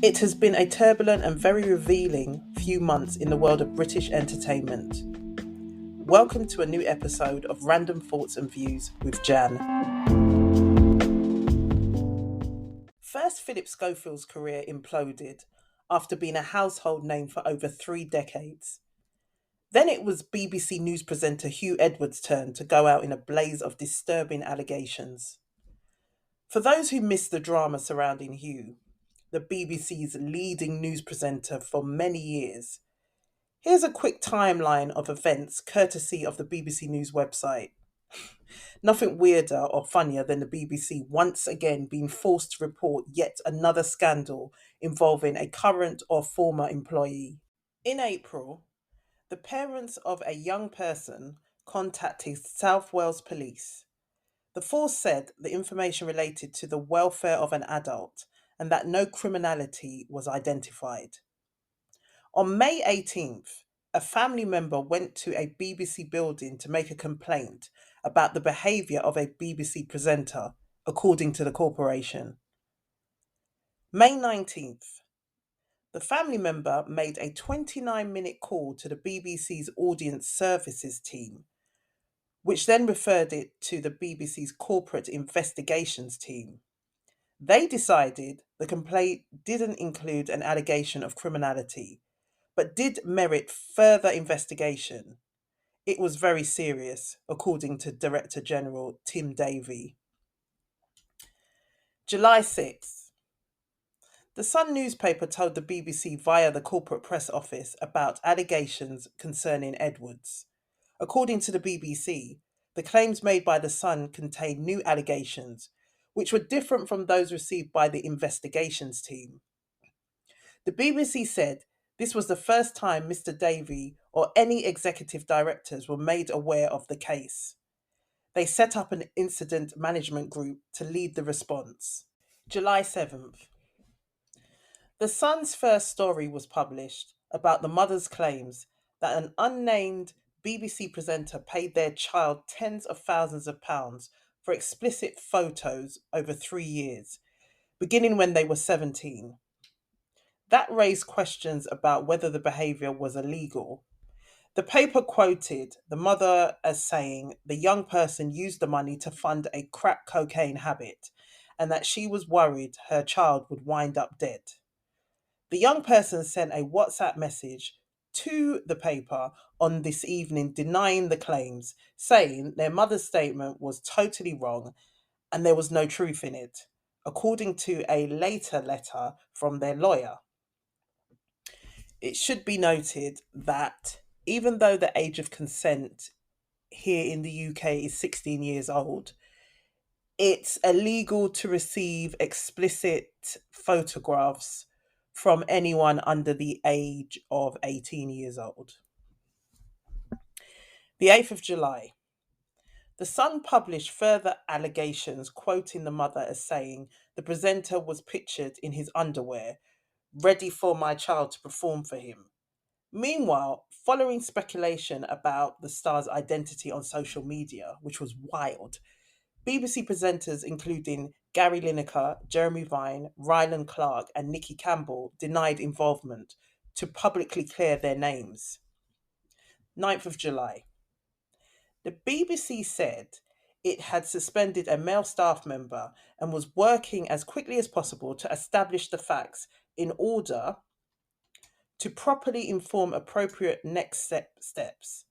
It has been a turbulent and very revealing few months in the world of British entertainment. Welcome to a new episode of Random Thoughts and Views with Jan. First, Philip Schofield's career imploded after being a household name for over 3 decades. Then it was BBC News presenter Hugh Edwards' turn to go out in a blaze of disturbing allegations. For those who missed the drama surrounding Hugh, the BBC's leading news presenter for many years, here's a quick timeline of events courtesy of the BBC News website. Nothing weirder or funnier than the BBC once again being forced to report yet another scandal involving a current or former employee. In April, the parents of a young person contacted South Wales Police. The force said the information related to the welfare of an adult and that no criminality was identified. On May 18th, a family member went to a BBC building to make a complaint about the behaviour of a BBC presenter, according to the corporation. May 19th, the family member made a 29-minute call to the BBC's audience services team, which then referred it to the BBC's corporate investigations team. They decided the complaint didn't include an allegation of criminality, but did merit further investigation. It was very serious, according to Director General Tim Davie. July 6th. The Sun newspaper told the BBC via the corporate press office about allegations concerning Edwards. According to the BBC, the claims made by the Sun contained new allegations, which were different from those received by the investigations team. The BBC said this was the first time Mr. Davey or any executive directors were made aware of the case. They set up an incident management group to lead the response. July 7th. The Sun's first story was published about the mother's claims that an unnamed BBC presenter paid their child tens of thousands of pounds for explicit photos over 3 years, beginning when they were 17. That raised questions about whether the behaviour was illegal. The paper quoted the mother as saying the young person used the money to fund a crack cocaine habit and that she was worried her child would wind up dead. The young person sent a WhatsApp message to the paper on this evening denying the claims, saying their mother's statement was totally wrong and there was no truth in it, according to a later letter from their lawyer. It should be noted that even though the age of consent here in the UK is 16 years old, it's illegal to receive explicit photographs from anyone under the age of 18 years old. The 8th of July. The Sun published further allegations, quoting the mother as saying the presenter was pictured in his underwear, ready for my child to perform for him. Meanwhile, following speculation about the star's identity on social media, which was wild, BBC presenters including Gary Lineker, Jeremy Vine, Ryland Clark, and Nikki Campbell denied involvement to publicly clear their names. 9th of July. The BBC said it had suspended a male staff member and was working as quickly as possible to establish the facts in order to properly inform appropriate next steps.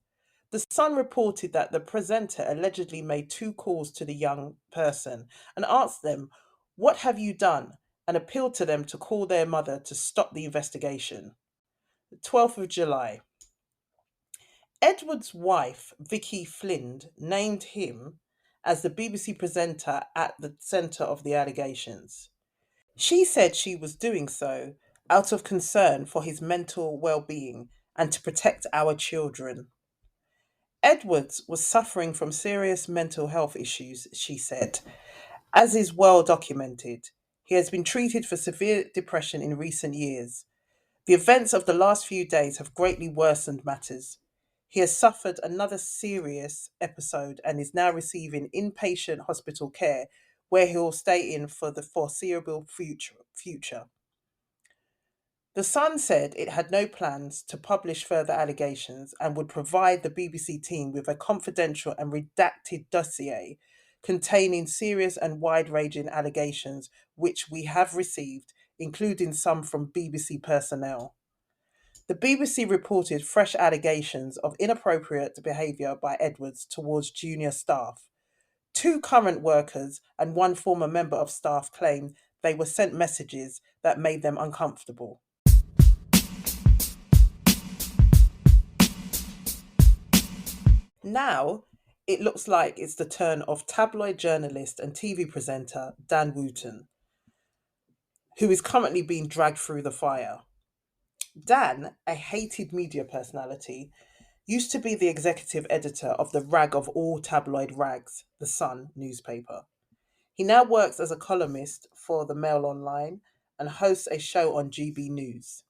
The Sun reported that the presenter allegedly made 2 calls to the young person and asked them, "What have you done?" and appealed to them to call their mother to stop the investigation. The 12th of July. Edward's wife, Vicky Flynn, named him as the BBC presenter at the centre of the allegations. She said she was doing so out of concern for his mental well-being and to protect our children. Edwards was suffering from serious mental health issues, she said, as is well documented. He has been treated for severe depression in recent years. The events of the last few days have greatly worsened matters. He has suffered another serious episode and is now receiving inpatient hospital care where he will stay in for the foreseeable future. The Sun said it had no plans to publish further allegations and would provide the BBC team with a confidential and redacted dossier containing serious and wide ranging allegations which we have received, including some from BBC personnel. The BBC reported fresh allegations of inappropriate behaviour by Edwards towards junior staff. Two current workers and one former member of staff claimed they were sent messages that made them uncomfortable. Now, it looks like it's the turn of tabloid journalist and TV presenter Dan Wootton, who is currently being dragged through the fire. Dan, a hated media personality, used to be the executive editor of the rag of all tabloid rags, The Sun newspaper. He now works as a columnist for the Mail Online and hosts a show on GB News.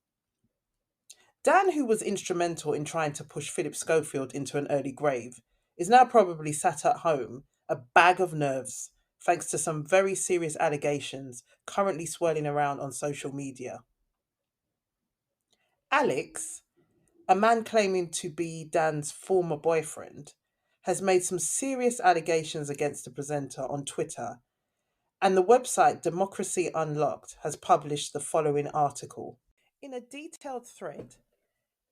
Dan, who was instrumental in trying to push Philip Schofield into an early grave, is now probably sat at home, a bag of nerves, thanks to some very serious allegations currently swirling around on social media. Alex, a man claiming to be Dan's former boyfriend, has made some serious allegations against the presenter on Twitter, and the website Democracy Unlocked has published the following article. In a detailed thread,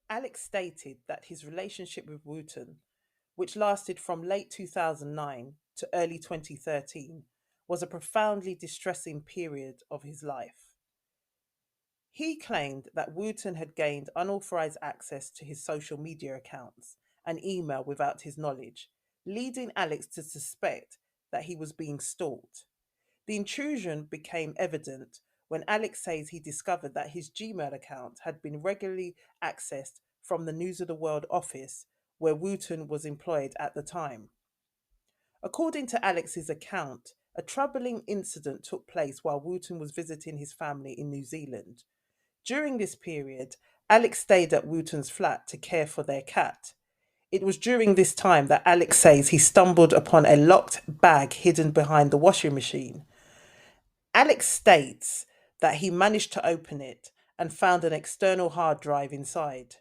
Alex stated that his relationship with Wootton, which lasted from late 2009 to early 2013, was a profoundly distressing period of his life. He claimed that Wootton had gained unauthorized access to his social media accounts and email without his knowledge, leading Alex to suspect that he was being stalked. The intrusion became evident when Alex says he discovered that his Gmail account had been regularly accessed from the News of the World office where Wootton was employed at the time. According to Alex's account, a troubling incident took place while Wootton was visiting his family in New Zealand. During this period, Alex stayed at Wootton's flat to care for their cat. It was during this time that Alex says he stumbled upon a locked bag hidden behind the washing machine. Alex states that he managed to open it and found an external hard drive inside.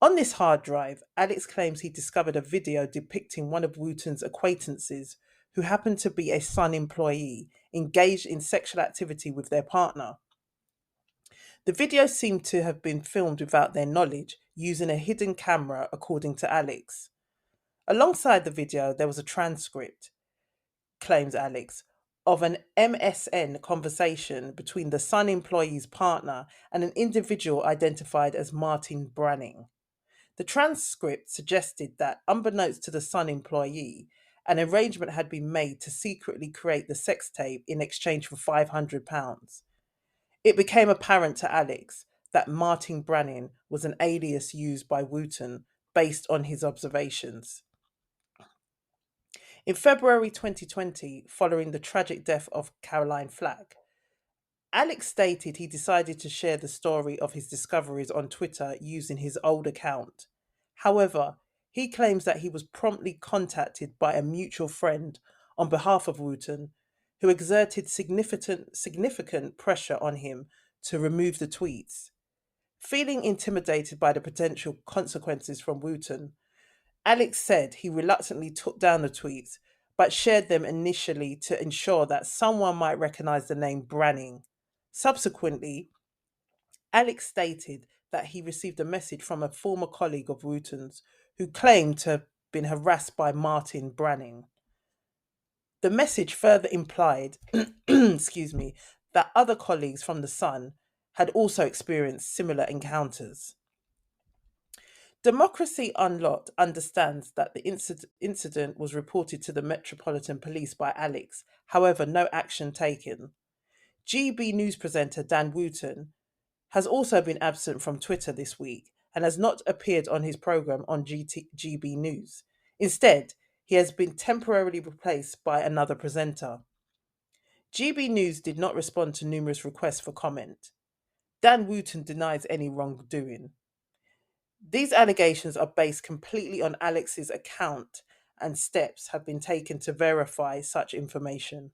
On this hard drive, Alex claims he discovered a video depicting one of Wootton's acquaintances, who happened to be a Sun employee, engaged in sexual activity with their partner. The video seemed to have been filmed without their knowledge, using a hidden camera, according to Alex. Alongside the video, there was a transcript, claims Alex, of an MSN conversation between the Sun employee's partner and an individual identified as Martin Branning. The transcript suggested that, unbeknownst to the Sun employee, an arrangement had been made to secretly create the sex tape in exchange for £500. It became apparent to Alex that Martin Branning was an alias used by Wootton based on his observations. In February 2020, following the tragic death of Caroline Flack, Alex stated he decided to share the story of his discoveries on Twitter using his old account. However, he claims that he was promptly contacted by a mutual friend on behalf of Wootton, who exerted significant pressure on him to remove the tweets. Feeling intimidated by the potential consequences from Wootton, Alex said he reluctantly took down the tweets, but shared them initially to ensure that someone might recognize the name Branning. Subsequently, Alex stated that he received a message from a former colleague of Wootton's who claimed to have been harassed by Martin Branning. The message further implied, that other colleagues from the Sun had also experienced similar encounters. Democracy Unlocked understands that the incident was reported to the Metropolitan Police by Alex, however, no action taken. GB News presenter Dan Wootton has also been absent from Twitter this week and has not appeared on his programme on GB News. Instead, he has been temporarily replaced by another presenter. GB News did not respond to numerous requests for comment. Dan Wootton denies any wrongdoing. These allegations are based completely on Alex's account, and steps have been taken to verify such information.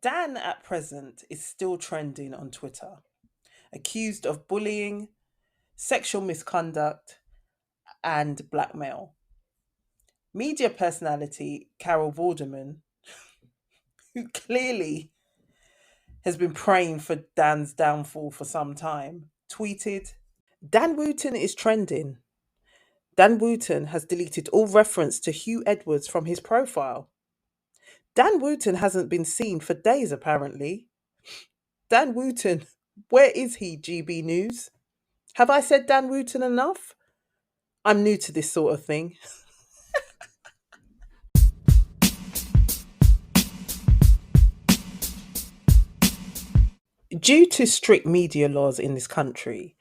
Dan at present is still trending on Twitter, accused of bullying, sexual misconduct, and blackmail. Media personality Carol Vorderman, who clearly has been praying for Dan's downfall for some time, tweeted, Dan Wootton is trending. Dan Wootton has deleted all reference to Hugh Edwards from his profile. Dan Wootton hasn't been seen for days, apparently. Dan Wootton, where is he, GB News? Have I said Dan Wootton enough? I'm new to this sort of thing. Due to strict media laws in this country,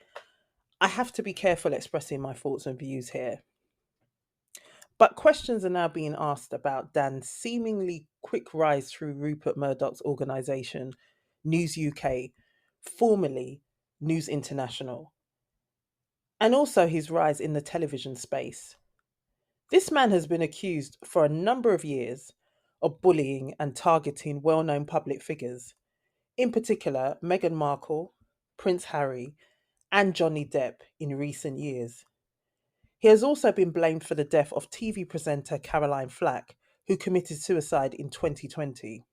I have to be careful expressing my thoughts and views here. But questions are now being asked about Dan's seemingly quick rise through Rupert Murdoch's organisation, News UK, formerly News International, and also his rise in the television space. This man has been accused for a number of years of bullying and targeting well known public figures, in particular Meghan Markle, Prince Harry, and Johnny Depp in recent years. He has also been blamed for the death of TV presenter Caroline Flack, who committed suicide in 2020.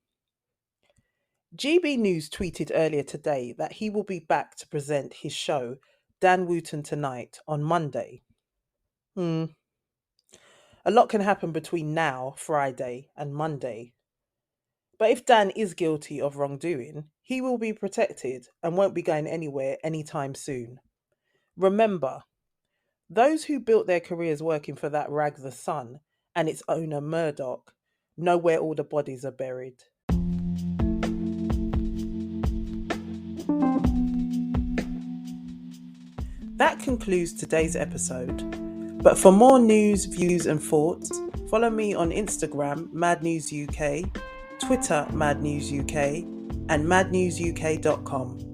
GB News tweeted earlier today that he will be back to present his show, Dan Wootton Tonight, on Monday. A lot can happen between now, Friday, and Monday. But if Dan is guilty of wrongdoing, he will be protected and won't be going anywhere anytime soon. Remember, those who built their careers working for that rag The Sun and its owner Murdoch know where all the bodies are buried. That concludes today's episode. But for more news, views and thoughts, follow me on Instagram, Mad News UK, Twitter, Mad News UK, and madnewsuk.com.